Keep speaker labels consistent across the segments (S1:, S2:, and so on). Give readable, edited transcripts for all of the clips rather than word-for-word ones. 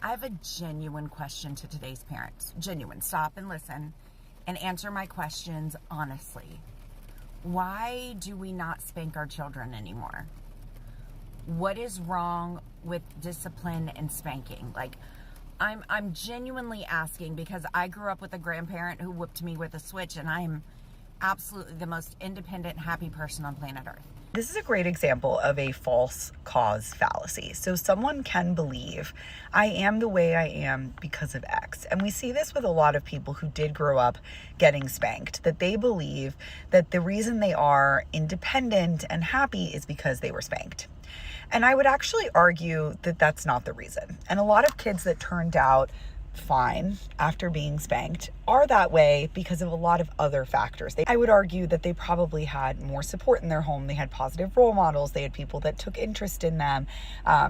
S1: I have a genuine question to today's parents. Genuine. Stop and listen and answer my questions honestly. Why do we not spank our children anymore? What is wrong with discipline and spanking? Like, I'm genuinely asking because I grew up with a grandparent who whipped me with a switch, and I am absolutely the most independent, happy person on planet Earth.
S2: This is a great example of a false cause fallacy. So someone can believe I am the way I am because of X. And we see this with a lot of people who did grow up getting spanked, that they believe that the reason they are independent and happy is because they were spanked. And I would actually argue that that's not the reason. And a lot of kids that turned out fine after being spanked are that way because of a lot of other factors. I would argue that they probably had more support in their home. They had positive role models. They had people that took interest in them.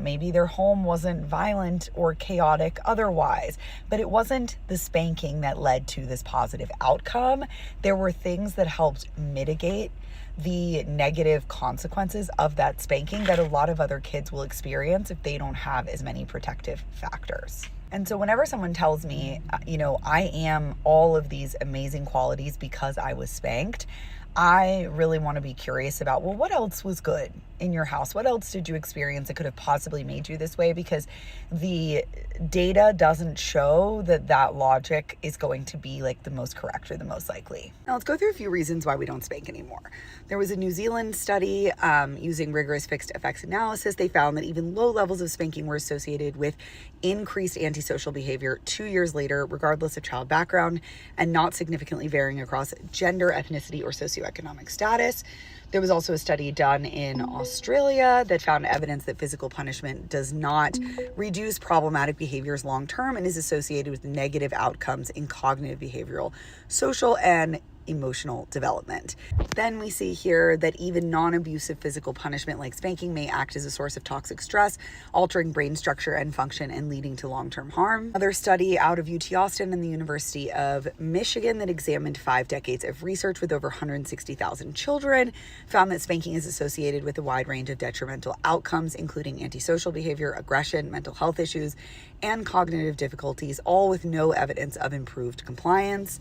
S2: Maybe their home wasn't violent or chaotic otherwise, but it wasn't the spanking that led to this positive outcome. There were things that helped mitigate the negative consequences of that spanking that a lot of other kids will experience if they don't have as many protective factors. And so whenever someone tells me, I am all of these amazing qualities because I was spanked, I really want to be curious about, well, what else was good in your house? What else did you experience that could have possibly made you this way? Because the data doesn't show that that logic is going to be like the most correct or the most likely. Now let's go through a few reasons why we don't spank anymore. There was a New Zealand study using rigorous fixed effects analysis. They found that even low levels of spanking were associated with increased antisocial behavior 2 years later, regardless of child background, and not significantly varying across gender, ethnicity, or socioeconomic status. There was also a study done in Australia that found evidence that physical punishment does not reduce problematic behaviors long term and is associated with negative outcomes in cognitive, behavioral, social, and emotional development. Then we see here that even non-abusive physical punishment like spanking may act as a source of toxic stress, altering brain structure and function and leading to long-term harm. Another study out of UT Austin and the University of Michigan that examined 5 decades of research with over 160,000 children found that spanking is associated with a wide range of detrimental outcomes, including antisocial behavior, aggression, mental health issues, and cognitive difficulties, all with no evidence of improved compliance.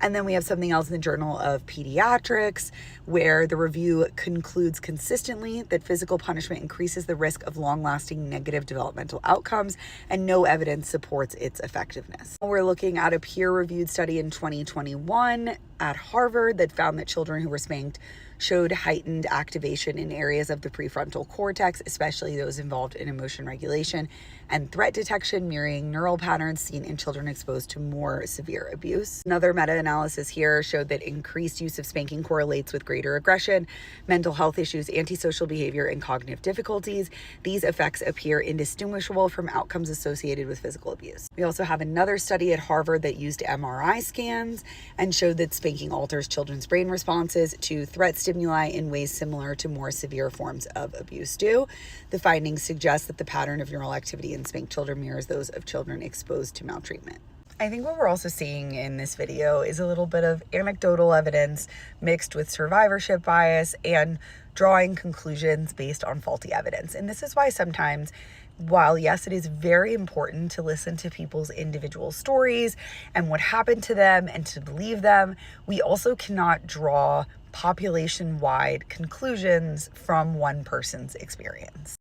S2: And then we have something else in the Journal of Pediatrics where the review concludes consistently that physical punishment increases the risk of long-lasting negative developmental outcomes, and no evidence supports its effectiveness. We're looking at a peer-reviewed study in 2021 at Harvard that found that children who were spanked showed heightened activation in areas of the prefrontal cortex, especially those involved in emotion regulation and threat detection, mirroring neural patterns seen in children exposed to more severe abuse. Another meta-analysis here showed that increased use of spanking correlates with greater aggression, mental health issues, antisocial behavior, and cognitive difficulties. These effects appear indistinguishable from outcomes associated with physical abuse. We also have another study at Harvard that used MRI scans and showed that spanking alters children's brain responses to threat stimuli in ways similar to more severe forms of abuse do. The findings suggest that the pattern of neural activity in spanked children mirrors those of children exposed to maltreatment. I think what we're also seeing in this video is a little bit of anecdotal evidence mixed with survivorship bias and drawing conclusions based on faulty evidence. And this is why sometimes, while yes, it is very important to listen to people's individual stories and what happened to them and to believe them, we also cannot draw population-wide conclusions from one person's experience.